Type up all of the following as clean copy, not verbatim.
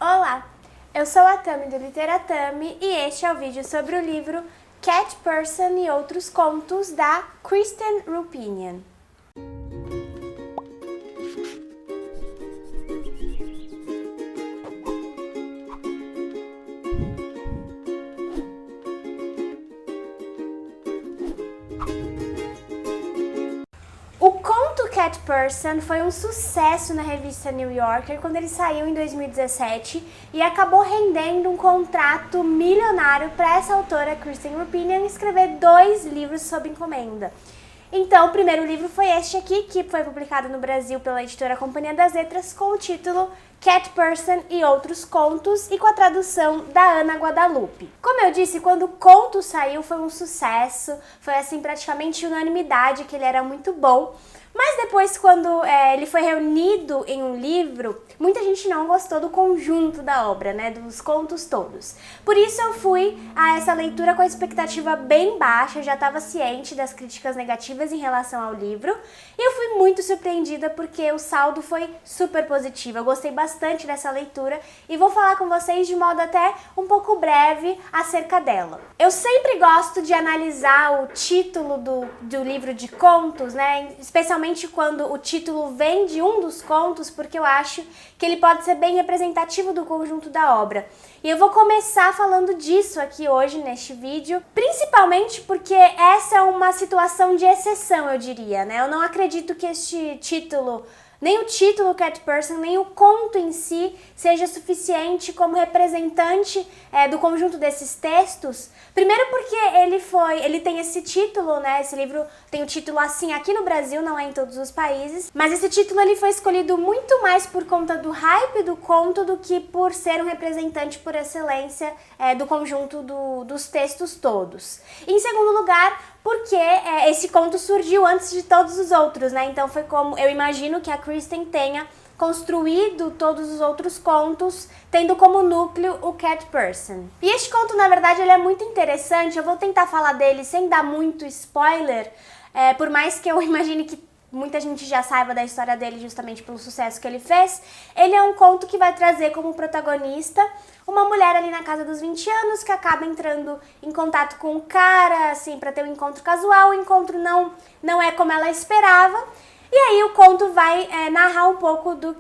Olá, eu sou a Tami do Literatami e este é o vídeo sobre o livro Cat Person e Outros Contos da Kristen Roupenian. O conto Cat Person foi um sucesso na revista New Yorker quando ele saiu em 2017 e acabou rendendo um contrato milionário para essa autora, Kristen Roupenian, escrever 2 livros sob encomenda. Então, o primeiro livro foi este aqui, que foi publicado no Brasil pela editora Companhia das Letras, com o título Cat Person e Outros Contos e com a tradução da Ana Guadalupe. Como eu disse, quando o conto saiu foi um sucesso, foi assim praticamente unanimidade que ele era muito bom. Mas depois, quando ele foi reunido em um livro, muita gente não gostou do conjunto da obra, né, dos contos todos. Por isso eu fui a essa leitura com a expectativa bem baixa, já estava ciente das críticas negativas em relação ao livro, e eu fui muito surpreendida porque o saldo foi super positivo. Eu gostei bastante dessa leitura e vou falar com vocês de modo até um pouco breve acerca dela. Eu sempre gosto de analisar o título do livro de contos, né, especialmente quando o título vem de um dos contos, porque eu acho que ele pode ser bem representativo do conjunto da obra. E eu vou começar falando disso aqui hoje neste vídeo, principalmente porque essa é uma situação de exceção, eu diria, né? Eu não acredito que este título, nem o título Cat Person, nem o conto em si seja suficiente como representante do conjunto desses textos. Primeiro porque ele tem esse título, né? Esse livro tem o título assim aqui no Brasil, não é em todos os países. Mas esse título ele foi escolhido muito mais por conta do hype do conto do que por ser um representante por excelência do conjunto dos textos todos. E, em segundo lugar, porque esse conto surgiu antes de todos os outros, né? Então foi como eu imagino que a Kristen tenha construído todos os outros contos, tendo como núcleo o Cat Person. E este conto, na verdade, ele é muito interessante. Eu vou tentar falar dele sem dar muito spoiler, por mais que eu imagine que muita gente já saiba da história dele justamente pelo sucesso que ele fez. Ele é um conto que vai trazer como protagonista uma mulher ali na casa dos 20 anos que acaba entrando em contato com um cara, assim, para ter um encontro casual. O encontro não é como ela esperava. E aí o conto vai narrar um pouco do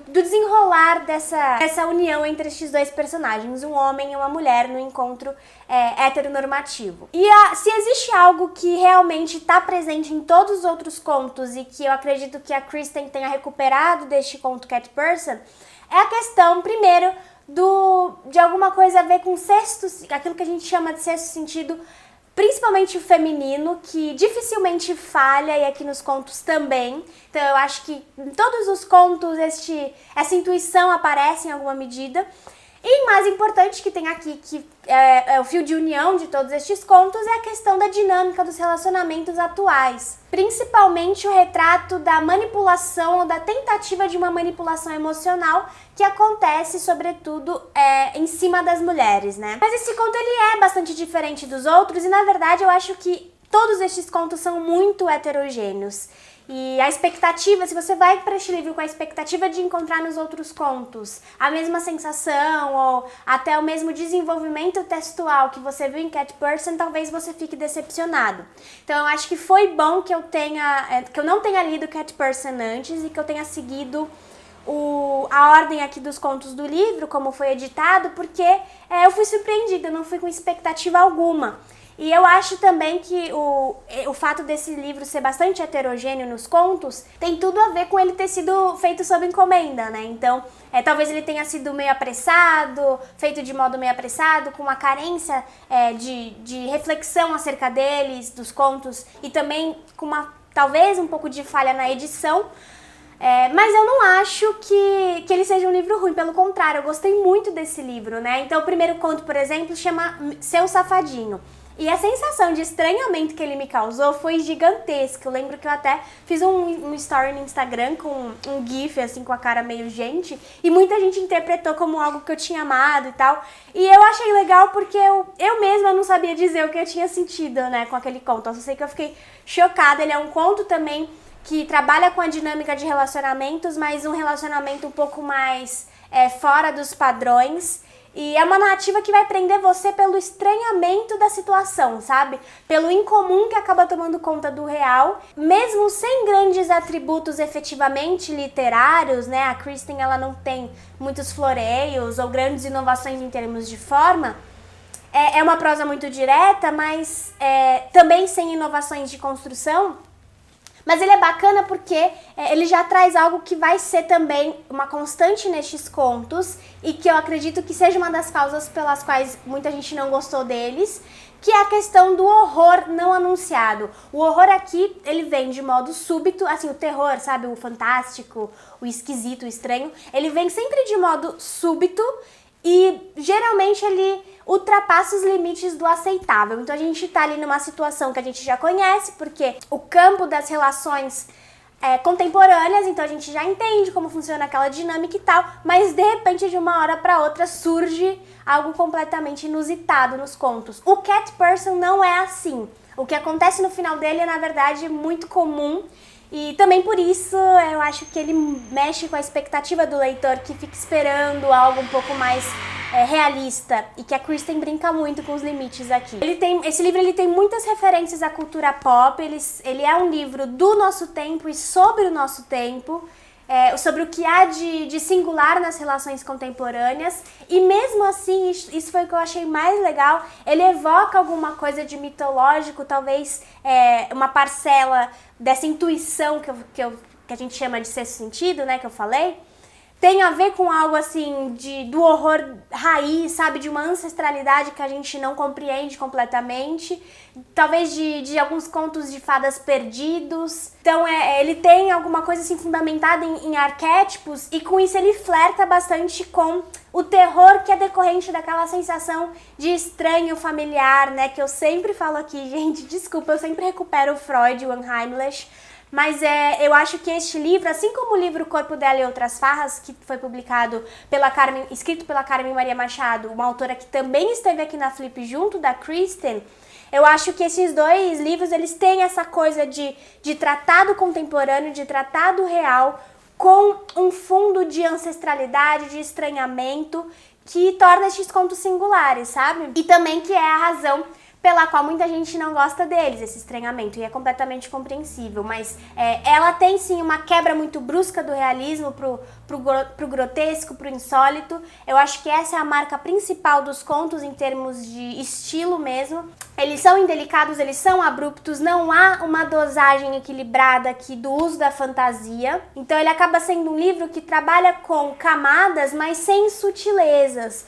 desenrolar dessa união entre estes dois personagens, um homem e uma mulher no encontro heteronormativo. E se existe algo que realmente está presente em todos os outros contos e que eu acredito que a Kristen tenha recuperado deste conto Cat Person, é a questão, primeiro, de alguma coisa a ver com aquilo que a gente chama de sexto sentido, principalmente o feminino, que dificilmente falha, e aqui nos contos também. Então eu acho que em todos os contos essa intuição aparece em alguma medida. E mais importante que tem aqui, que é o fio de união de todos estes contos, é a questão da dinâmica dos relacionamentos atuais. Principalmente o retrato da manipulação ou da tentativa de uma manipulação emocional que acontece, sobretudo, em cima das mulheres, né? Mas esse conto ele é bastante diferente dos outros e, na verdade, eu acho que todos estes contos são muito heterogêneos. E a expectativa, se você vai para este livro com a expectativa de encontrar nos outros contos a mesma sensação ou até o mesmo desenvolvimento textual que você viu em Cat Person, talvez você fique decepcionado. Então eu acho que foi bom que eu não tenha lido Cat Person antes e que eu tenha seguido a ordem aqui dos contos do livro, como foi editado, porque eu fui surpreendida, eu não fui com expectativa alguma. E eu acho também que o fato desse livro ser bastante heterogêneo nos contos tem tudo a ver com ele ter sido feito sob encomenda, né? Então, talvez ele tenha sido meio apressado, feito de modo meio apressado, com uma carência de reflexão acerca deles, dos contos, e também com talvez um pouco de falha na edição. Mas eu não acho que ele seja um livro ruim, pelo contrário, eu gostei muito desse livro, né? Então, o primeiro conto, por exemplo, chama Seu Safadinho. E a sensação de estranhamento que ele me causou foi gigantesca. Eu lembro que eu até fiz um story no Instagram com um gif, assim, com a cara meio gente, e muita gente interpretou como algo que eu tinha amado e tal. E eu achei legal porque eu mesma não sabia dizer o que eu tinha sentido, né, com aquele conto. Eu só sei que eu fiquei chocada. Ele é um conto também que trabalha com a dinâmica de relacionamentos, mas um relacionamento um pouco mais fora dos padrões. E é uma narrativa que vai prender você pelo estranhamento da situação, sabe? Pelo incomum que acaba tomando conta do real, mesmo sem grandes atributos efetivamente literários, né? A Kristen, ela não tem muitos floreios ou grandes inovações em termos de forma. É uma prosa muito direta, mas também sem inovações de construção. Mas ele é bacana porque ele já traz algo que vai ser também uma constante nestes contos e que eu acredito que seja uma das causas pelas quais muita gente não gostou deles, que é a questão do horror não anunciado. O horror aqui, ele vem de modo súbito, assim, o terror, sabe, o fantástico, o esquisito, o estranho, ele vem sempre de modo súbito e geralmente ele ultrapassa os limites do aceitável. Então a gente tá ali numa situação que a gente já conhece, porque o campo das relações contemporâneas, então a gente já entende como funciona aquela dinâmica e tal, mas de repente de uma hora para outra surge algo completamente inusitado nos contos. O Cat Person não é assim. O que acontece no final dele é, na verdade, muito comum. E também por isso eu acho que ele mexe com a expectativa do leitor que fica esperando algo um pouco mais realista, e que a Kristen brinca muito com os limites aqui. Esse livro ele tem muitas referências à cultura pop, ele é um livro do nosso tempo e sobre o nosso tempo, sobre o que há de singular nas relações contemporâneas, e mesmo assim, isso foi o que eu achei mais legal, ele evoca alguma coisa de mitológico, talvez uma parcela dessa intuição que a gente chama de sexto sentido, né, que eu falei, tem a ver com algo assim do horror raiz, sabe, de uma ancestralidade que a gente não compreende completamente, talvez de alguns contos de fadas perdidos. Então ele tem alguma coisa assim fundamentada em arquétipos, e com isso ele flerta bastante com o terror que é decorrente daquela sensação de estranho familiar, né, que eu sempre falo aqui, gente, desculpa, eu sempre recupero o Freud, o Unheimlich. Mas eu acho que este livro, assim como o livro O Corpo Dela e Outras Farras, que foi publicado escrito pela Carmen Maria Machado, uma autora que também esteve aqui na Flip junto da Kristen, eu acho que esses dois livros, eles têm essa coisa de tratado contemporâneo, de tratado real, com um fundo de ancestralidade, de estranhamento, que torna estes contos singulares, sabe? E também que é a razão pela qual muita gente não gosta deles, esse estranhamento, e é completamente compreensível, mas ela tem sim uma quebra muito brusca do realismo pro grotesco, pro insólito. Eu acho que essa é a marca principal dos contos em termos de estilo mesmo. Eles são indelicados, eles são abruptos, não há uma dosagem equilibrada aqui do uso da fantasia, então ele acaba sendo um livro que trabalha com camadas, mas sem sutilezas.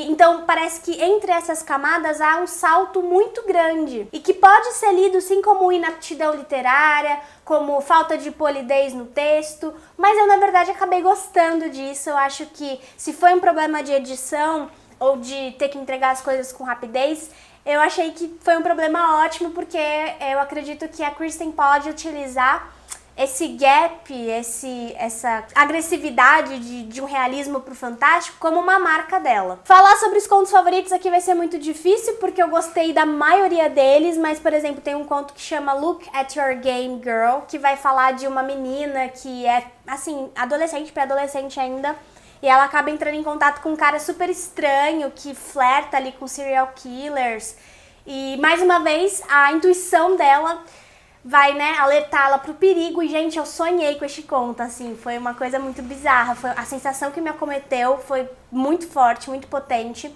Então parece que entre essas camadas há um salto muito grande e que pode ser lido sim como inaptidão literária, como falta de polidez no texto, mas eu na verdade acabei gostando disso. Eu acho que se foi um problema de edição ou de ter que entregar as coisas com rapidez, eu achei que foi um problema ótimo, porque eu acredito que a Kristen pode utilizar esse gap, essa agressividade de um realismo pro fantástico como uma marca dela. Falar sobre os contos favoritos aqui vai ser muito difícil, porque eu gostei da maioria deles, mas, por exemplo, tem um conto que chama Look at Your Game Girl, que vai falar de uma menina que é, assim, adolescente, pré-adolescente ainda, e ela acaba entrando em contato com um cara super estranho, que flerta ali com serial killers, e, mais uma vez, a intuição dela vai, né, alertá-la pro perigo. E, gente, eu sonhei com este conto, assim, foi uma coisa muito bizarra, a sensação que me acometeu foi muito forte, muito potente.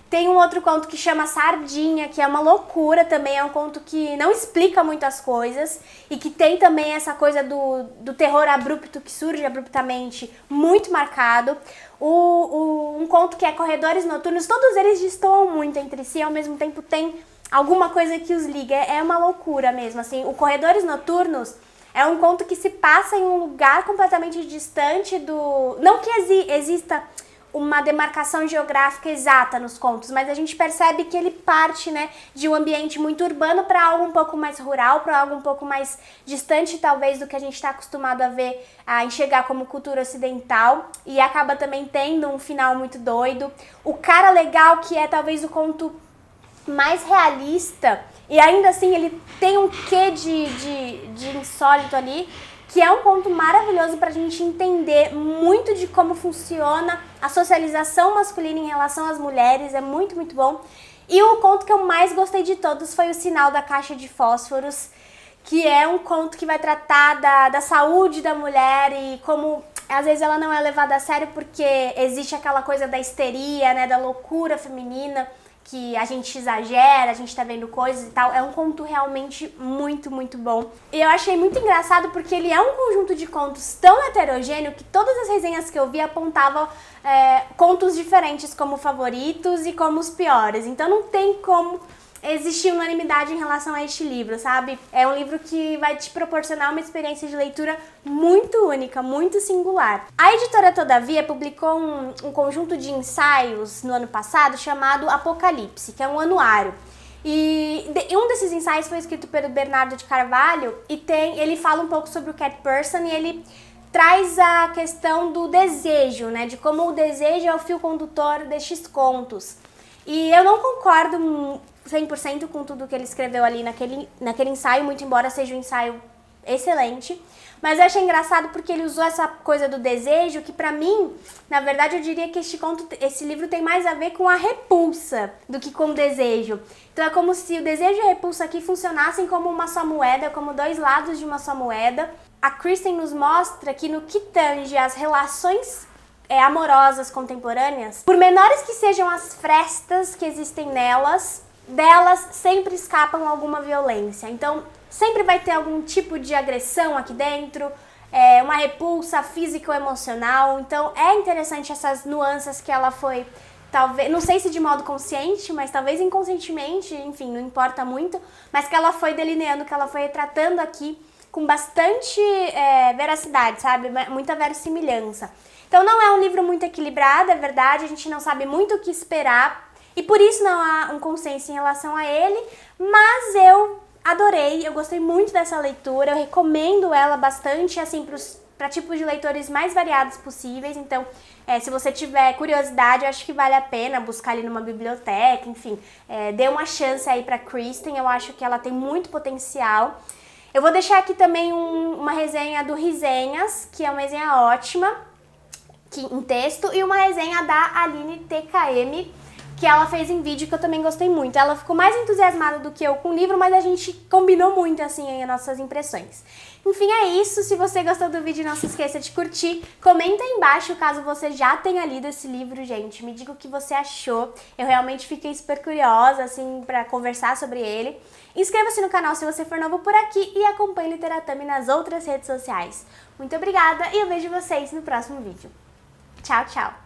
Tem um outro conto que chama Sardinha, que é uma loucura também, é um conto que não explica muitas coisas e que tem também essa coisa do terror abrupto que surge abruptamente, muito marcado. Um conto que é Corredores Noturnos, todos eles destoam muito entre si, ao mesmo tempo tem alguma coisa que os liga, é uma loucura mesmo, assim. O Corredores Noturnos é um conto que se passa em um lugar completamente distante do... Não que exista uma demarcação geográfica exata nos contos, mas a gente percebe que ele parte, né, de um ambiente muito urbano para algo um pouco mais rural, para algo um pouco mais distante, talvez, do que a gente está acostumado a ver, a enxergar como cultura ocidental, e acaba também tendo um final muito doido. O Cara Legal, que é talvez o conto mais realista, e ainda assim ele tem um quê de insólito ali, que é um conto maravilhoso pra gente entender muito de como funciona a socialização masculina em relação às mulheres, é muito, muito bom. E o conto que eu mais gostei de todos foi O Sinal da Caixa de Fósforos, que é um conto que vai tratar da saúde da mulher e como às vezes ela não é levada a sério porque existe aquela coisa da histeria, né, da loucura feminina, que a gente exagera, a gente tá vendo coisas e tal. É um conto realmente muito, muito bom. E eu achei muito engraçado porque ele é um conjunto de contos tão heterogêneo que todas as resenhas que eu vi apontavam contos diferentes como favoritos e como os piores. Então não tem como existir unanimidade em relação a este livro, sabe? É um livro que vai te proporcionar uma experiência de leitura muito única, muito singular. A editora Todavia publicou um conjunto de ensaios no ano passado chamado Apocalipse, que é um anuário. E um desses ensaios foi escrito pelo Bernardo de Carvalho e ele fala um pouco sobre o cat person e ele traz a questão do desejo, né? De como o desejo é o fio condutor destes contos. E eu não concordo 100% com tudo que ele escreveu ali naquele ensaio, muito embora seja um ensaio excelente. Mas eu achei engraçado porque ele usou essa coisa do desejo, que pra mim, na verdade, eu diria que esse livro tem mais a ver com a repulsa do que com o desejo. Então é como se o desejo e a repulsa aqui funcionassem como uma só moeda, como dois lados de uma só moeda. A Kristen nos mostra que no que tange as relações amorosas contemporâneas, por menores que sejam as frestas que existem delas sempre escapam alguma violência. Então, sempre vai ter algum tipo de agressão aqui dentro, uma repulsa física ou emocional. Então, é interessante essas nuances que ela foi, talvez, não sei se de modo consciente, mas talvez inconscientemente, enfim, não importa muito, mas que ela foi delineando, que ela foi retratando aqui com bastante veracidade, sabe? Muita verossimilhança. Então não é um livro muito equilibrado, é verdade, a gente não sabe muito o que esperar e por isso não há um consenso em relação a ele, mas eu adorei, eu gostei muito dessa leitura, eu recomendo ela bastante, assim, para tipos de leitores mais variados possíveis, então se você tiver curiosidade, eu acho que vale a pena buscar ali numa biblioteca, enfim, dê uma chance aí pra Kristen, eu acho que ela tem muito potencial. Eu vou deixar aqui também uma resenha do Risenhas, que é uma resenha ótima, em texto, e uma resenha da Aline TKM, que ela fez em vídeo, que eu também gostei muito. Ela ficou mais entusiasmada do que eu com o livro, mas a gente combinou muito, assim, as nossas impressões. Enfim, é isso. Se você gostou do vídeo, não se esqueça de curtir. Comenta aí embaixo caso você já tenha lido esse livro, gente. Me diga o que você achou. Eu realmente fiquei super curiosa, assim, pra conversar sobre ele. Inscreva-se no canal se você for novo por aqui e acompanhe Literatami nas outras redes sociais. Muito obrigada e eu vejo vocês no próximo vídeo. Tchau, tchau!